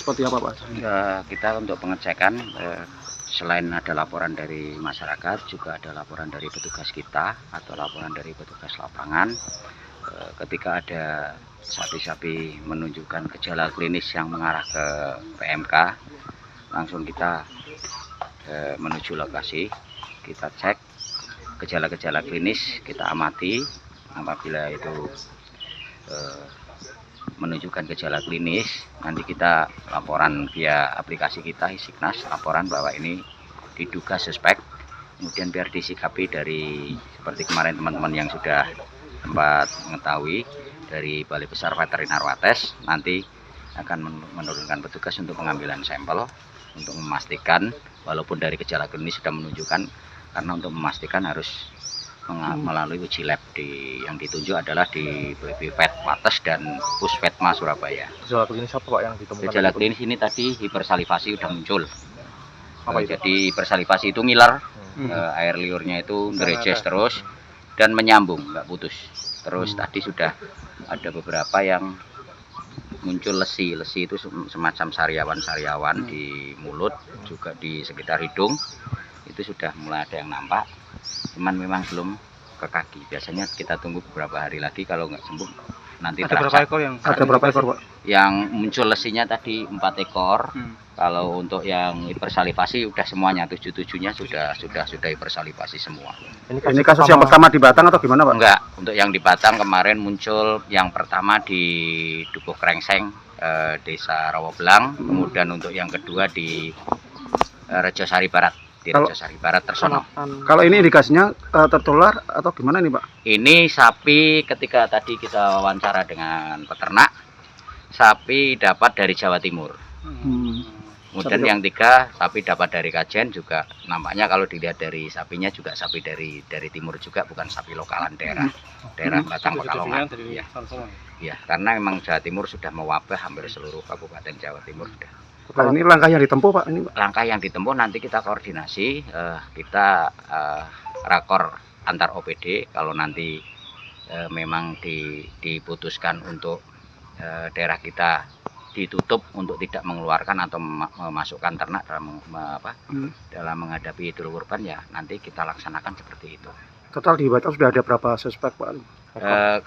seperti apa Pak? Kita untuk pengecekan selain ada laporan dari masyarakat, juga ada laporan dari petugas kita atau laporan dari petugas lapangan. Ketika ada sapi-sapi menunjukkan gejala klinis yang mengarah ke PMK, langsung kita menuju lokasi, kita cek gejala-gejala klinis, kita amati. Apabila itu menunjukkan gejala klinis, nanti kita laporan via aplikasi kita Isiknas, laporan bahwa ini diduga suspek, kemudian biar disikapi dari seperti kemarin teman-teman yang sudah sempat mengetahui dari Balai Besar Veteriner Wates, nanti akan menurunkan petugas untuk pengambilan sampel untuk memastikan, walaupun dari gejala klinis sudah menunjukkan, karena untuk memastikan harus melalui uji lab yang ditunjuk adalah di BPVet Wates dan Puspetma Surabaya. Gejala klinis apa Pak yang ditemukan? Gejala klinis ini tadi hipersalivasi sudah muncul. Apa itu? Jadi hipersalivasi itu ngiler, air liurnya itu ngerejes terus dan menyambung, nggak putus. Terus tadi sudah ada beberapa yang muncul lesi itu semacam sariawan di mulut, juga di sekitar hidung. Itu sudah mulai ada yang nampak, cuman memang belum ke kaki. Biasanya kita tunggu beberapa hari lagi, kalau nggak sembuh nanti ada berapa ekor Pak? Yang muncul lesinya tadi 4 ekor. Kalau untuk yang hipersalivasi udah semuanya, 7-7-nya sudah hipersalivasi semua. Ini kasus yang pertama di Batang atau gimana Pak? Enggak, untuk yang di Batang kemarin muncul yang pertama di Dukuh Krengseng, Desa Rawablang. Kemudian untuk yang kedua di Rejosari Barat, Rejosari Barat Tersono. Kalau ini indikasinya tertular atau gimana nih Pak? Ini sapi ketika tadi kita wawancara dengan peternak, sapi dapat dari Jawa Timur. Kemudian yang 3 sapi dapat dari Kajen, juga nampaknya kalau dilihat dari sapinya juga sapi dari timur juga, bukan sapi lokalan daerah Batang Pekalongan. Ya, karena memang Jawa Timur sudah mewabah hampir seluruh kabupaten Jawa Timur sudah. Kalau ini langkah yang ditempuh Pak? Langkah yang ditempuh nanti kita koordinasi, kita rakor antar OPD. Kalau nanti memang diputuskan untuk daerah kita ditutup untuk tidak mengeluarkan atau memasukkan ternak dalam menghadapi Idul Kurban, ya nanti kita laksanakan seperti itu. Total di Batang sudah ada berapa suspek Pak?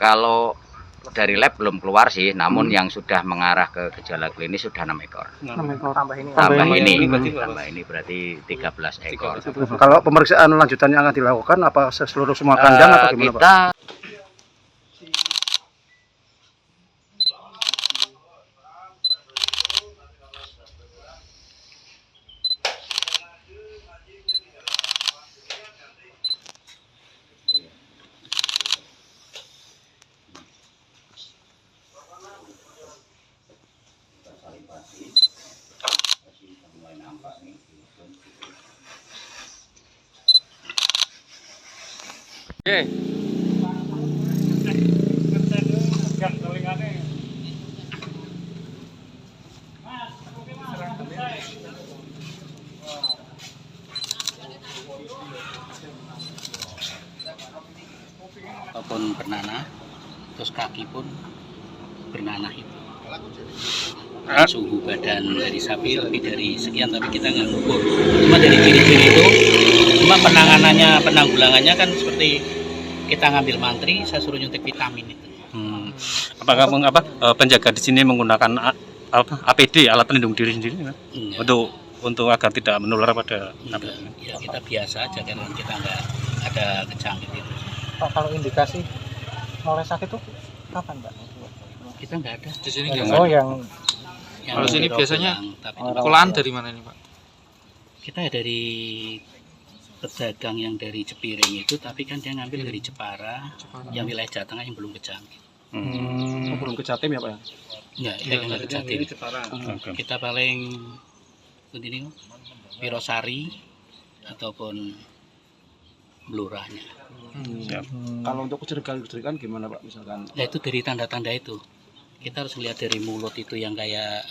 Kalau dari lab belum keluar sih, namun yang sudah mengarah ke gejala klinis sudah 6 ekor. 6 ekor. Tambah ini berarti 13 ekor. Kalau pemeriksaan lanjutannya akan dilakukan apa seluruh semua kandang atau gimana Pak? Ataupun bernanah, terus kaki pun bernanah itu. Suhu badan dari sapi lebih dari sekian, tapi kita nggak ngukur. Cuma dari ciri-ciri itu, cuma penanggulangannya kan seperti kita ngambil mantri, saya suruh nyuntik vitamin itu. Apakah penjaga di sini menggunakan APD, alat pelindung diri sendiri, untuk agar tidak menular pada ya, kita biasa aja kan, kita nggak ada kejangkit itu. Pak, kalau indikasi mulai sakit itu kapan Pak? Kita nggak ada di sini. Yang kalau sini biasanya kulaan dari mana ini Pak? Kita dari pedagang yang dari Jepiring itu, tapi kan dia ngambil dari Jepara, yang wilayah Jawa Tengah yang belum kejangkit. Belum ke Jatim ya Pak? Enggak, kita nggak ke Jatim. Kita paling ini Wirosari ataupun Blurahnya. Kalau untuk kecurigaan gimana Pak, misalkan? Nah, itu dari tanda-tanda itu. Kita harus lihat dari mulut itu yang kayak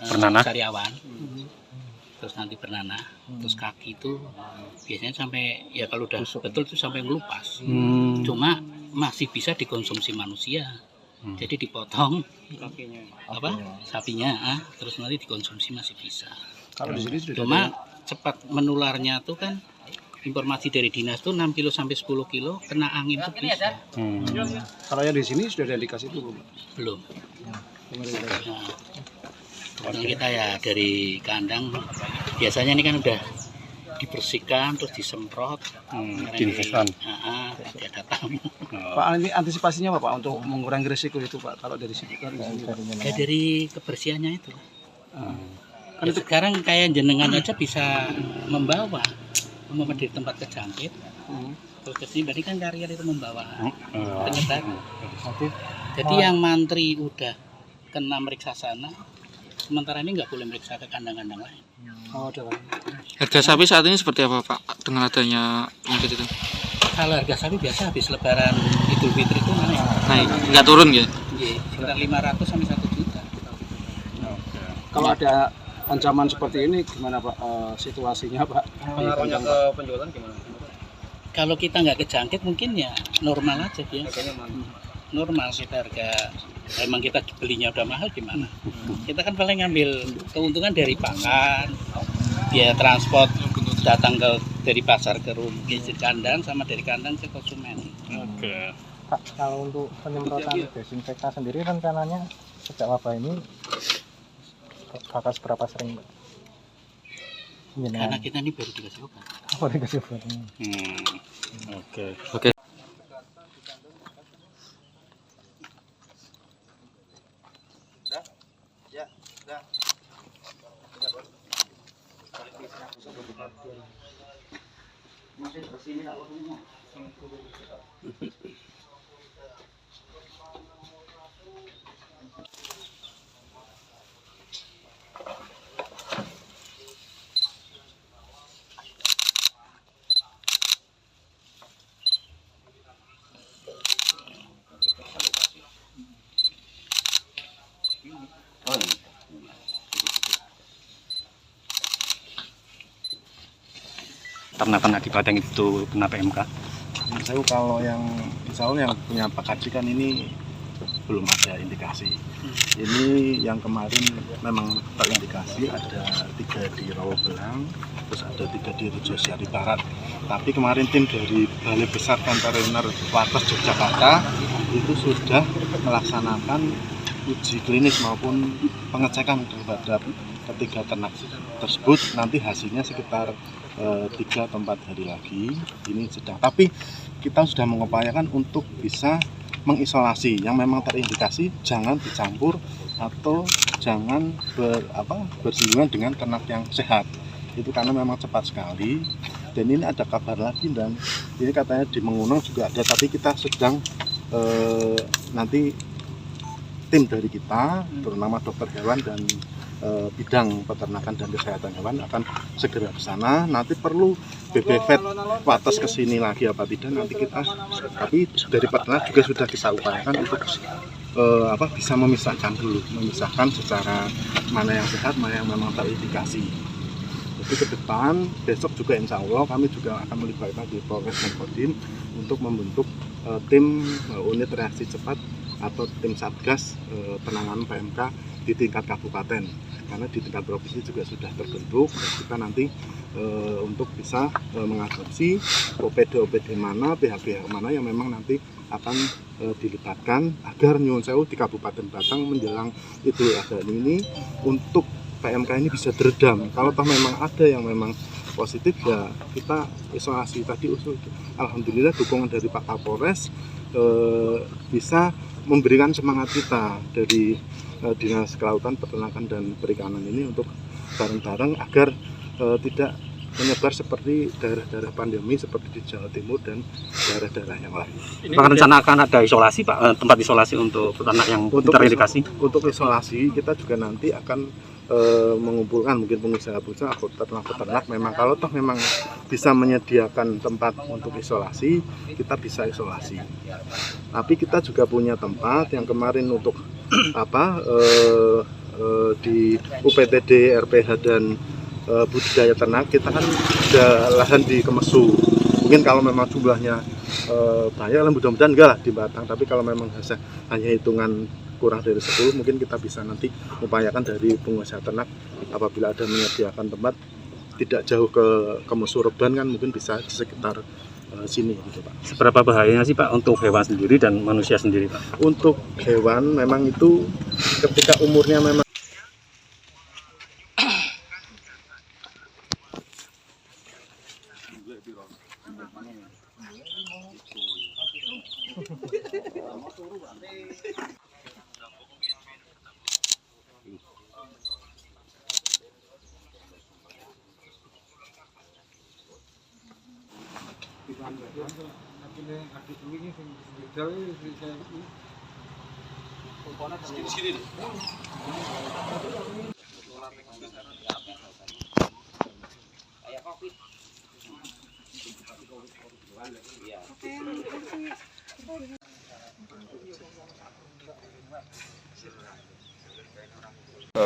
bernanah, sariawan, terus nanti bernanah, terus kaki itu biasanya sampai, ya kalau udah betul itu sampai ngelupas. Cuma masih bisa dikonsumsi manusia. Jadi dipotong sapinya, terus nanti dikonsumsi masih bisa. Kalau di sini sudah Cuma cepat menularnya tuh kan informasi dari dinas tuh 6 kilo sampai 10 kilo kena angin tuh bisa. kalau yang di sini sudah ada indikasi itu belum? Belum. Nah, kita ya dari kandang biasanya ini kan udah dibersihkan terus disemprot. diinfektan. Nanti ada tamu. Pak, ini antisipasinya apa Pak untuk mengurangi risiko itu Pak kalau dari sini? Ya dari kebersihannya itu. Ya, sekarang kayak jenengan aja bisa membawa dari tempat kejangkit terus ke sini, berarti kan karier itu membawa penyebar. Jadi yang mantri udah kena meriksa sana, sementara ini nggak boleh meriksa ke kandang-kandang lain. Harga sapi saat ini seperti apa Pak dengan adanya penyakit itu? Kalau harga sapi biasa habis lebaran Idul Fitri itu naik. Naik, nggak turun ya? Iya, sekitar 500 sampai 1 juta. Kalau ada ancaman seperti ini gimana Pak situasinya Pak? Pengaruhnya ke penjualan gimana? Kalau kita nggak kejangkit mungkin ya normal aja biasa. Normal sih harga. Emang kita belinya udah mahal gimana? Kita kan paling ngambil keuntungan dari pakan, biaya transport datang dari pasar ke rumah ke kandang sama dari kandang ke konsumen. Oke. Pak, kalau untuk penyemprotan desinfektan sendiri rencananya sejak wabah ini bakal seberapa sering Pak? Karena kita ini baru dikasih obat. Apa dikasih obat? Oke. Ternak-ternak di Batang itu kena PMK. Saya kalau yang insya Allah yang punya Pakadi kan ini belum ada indikasi. Ini yang kemarin memang terindikasi ada 3 di Rawobelang, terus ada 3 di Rejosari Barat. Tapi kemarin tim dari Balai Besar Veteriner Wates Yogyakarta itu sudah melaksanakan uji klinis maupun pengecekan terhadap ketiga ternak tersebut. Nanti hasilnya sekitar 3 atau 4 hari lagi ini sedang, tapi kita sudah mengupayakan untuk bisa mengisolasi yang memang terindikasi, jangan dicampur atau jangan bersinggungan dengan ternak yang sehat itu karena memang cepat sekali. Dan ini ada kabar lagi dan ini katanya di Mengunang juga ada, tapi kita sedang nanti tim dari kita terutama dokter hewan dan bidang peternakan dan kesehatan hewan akan segera ke sana. Nanti perlu BBVET Wates ke sini lagi apa tidak nanti kita, tapi dari peternak juga sudah kita upayakan untuk bisa memisahkan secara mana yang sehat, mana yang memang terindikasi. Jadi ke depan besok juga insya Allah kami juga akan melibatkan di Polres dan Kodim untuk membentuk tim unit reaksi cepat atau tim satgas penanganan PMK di tingkat kabupaten, karena di tingkat provinsi juga sudah terbentuk. Kita nanti untuk bisa mengadopsi OPD mana, pihak-pihak mana yang memang nanti akan dilibatkan agar nyuwun sewu di Kabupaten Batang menjelang Idul Adha ini untuk PMK ini bisa diredam. Kalau toh memang ada yang memang positif ya kita isolasi. Tadi usul alhamdulillah dukungan dari Pak Kapolres bisa memberikan semangat kita dari Dinas Kelautan, Peternakan dan Perikanan ini untuk bareng-bareng agar tidak menyebar seperti daerah-daerah pandemi seperti di Jawa Timur dan daerah-daerah yang lain. Apakah rencana akan ada isolasi Pak, tempat isolasi untuk peternak yang terindikasi? Untuk isolasi kita juga nanti akan mengumpulkan mungkin pengusaha-pengusaha atau peternak memang kalau toh memang bisa menyediakan tempat untuk isolasi, kita bisa isolasi. Tapi kita juga punya tempat yang kemarin untuk di UPTD, RPH dan budidaya ternak kita kan ada lahan di Kemesu. Mungkin kalau memang jumlahnya bahaya, mudah-mudahan enggak lah di Batang. Tapi kalau memang hanya hitungan kurang dari 10, mungkin kita bisa nanti upayakan dari pengusaha ternak apabila ada menyediakan tempat tidak jauh ke Musureban kan, mungkin bisa di sekitar sini gitu Pak. Seberapa bahayanya sih Pak untuk hewan sendiri dan manusia sendiri Pak? Untuk hewan memang itu ketika umurnya memang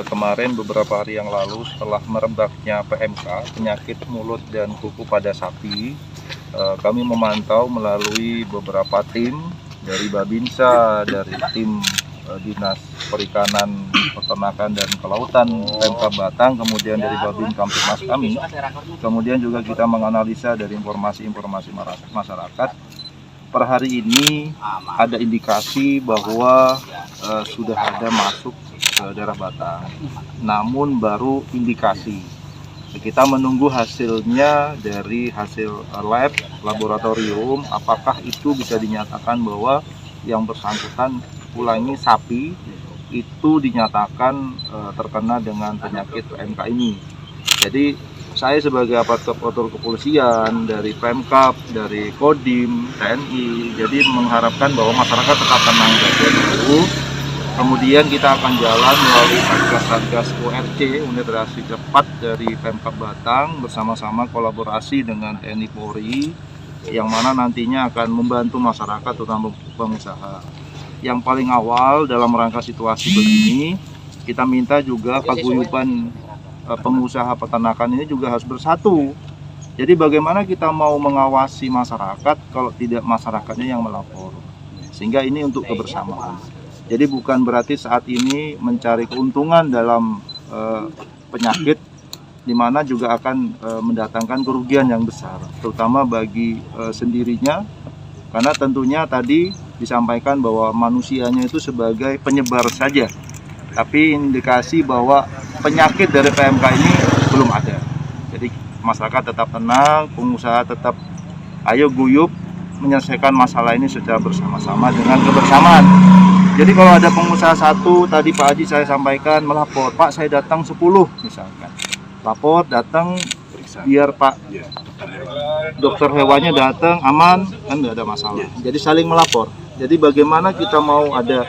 kemarin beberapa hari yang lalu setelah merebaknya PMK, penyakit mulut dan kuku pada sapi, kami memantau melalui beberapa tim dari Babinsa, dari tim Dinas Perikanan, Peternakan dan Kelautan PMK Batang, kemudian dari Babin Kamtipmas kami. Kemudian juga kita menganalisa dari informasi-informasi masyarakat. Per hari ini ada indikasi bahwa sudah ada masuk ke daerah Batang, namun baru indikasi. Kita menunggu hasilnya dari hasil lab laboratorium, apakah itu bisa dinyatakan bahwa yang bersangkutan, ulangi sapi, itu dinyatakan terkena dengan penyakit PMK ini. Jadi saya sebagai aparatur kepolisian, dari Pemkab, dari Kodim, TNI, jadi mengharapkan bahwa masyarakat tetap tenang saja dulu. Kemudian kita akan jalan melalui Satgas ORC, unit reaksi cepat dari Pemkab Batang, bersama-sama kolaborasi dengan TNI Polri, yang mana nantinya akan membantu masyarakat, terutama pengusaha. Yang paling awal dalam rangka situasi begini, kita minta juga paguyuban pengusaha peternakan ini juga harus bersatu. Jadi bagaimana kita mau mengawasi masyarakat kalau tidak masyarakatnya yang melapor. Sehingga ini untuk kebersamaan. Jadi bukan berarti saat ini mencari keuntungan dalam penyakit, di mana juga akan mendatangkan kerugian yang besar, terutama bagi sendirinya, karena tentunya tadi disampaikan bahwa manusianya itu sebagai penyebar saja, tapi indikasi bahwa penyakit dari PMK ini belum ada. Jadi masyarakat tetap tenang, pengusaha tetap ayo guyup menyelesaikan masalah ini secara bersama-sama dengan kebersamaan. Jadi kalau ada pengusaha satu, tadi Pak Haji saya sampaikan melapor, Pak saya datang 10 misalkan. Lapor, datang, biar Pak dokter hewannya datang, aman, kan nggak ada masalah. Jadi saling melapor. Jadi bagaimana kita mau ada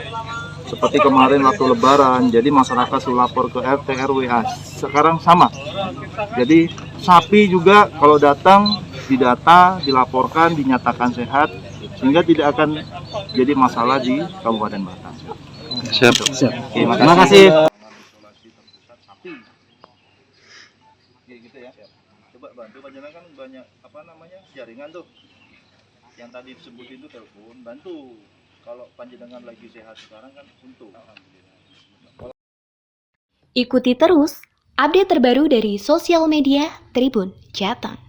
seperti kemarin waktu lebaran, jadi masyarakat sudah lapor ke RT, RW, sekarang sama. Jadi sapi juga kalau datang, didata, dilaporkan, dinyatakan sehat, sehingga tidak akan jadi masalah di Kabupaten Batang. Siap. Terima kasih. Gitu ya. Coba bantu panjenengan kan banyak jaringan tuh. Yang tadi disebut itu telepon, bantu. Kalau panjenengan lagi sehat sekarang kan untuk. Ikuti terus update terbaru dari sosial media Tribun Jateng.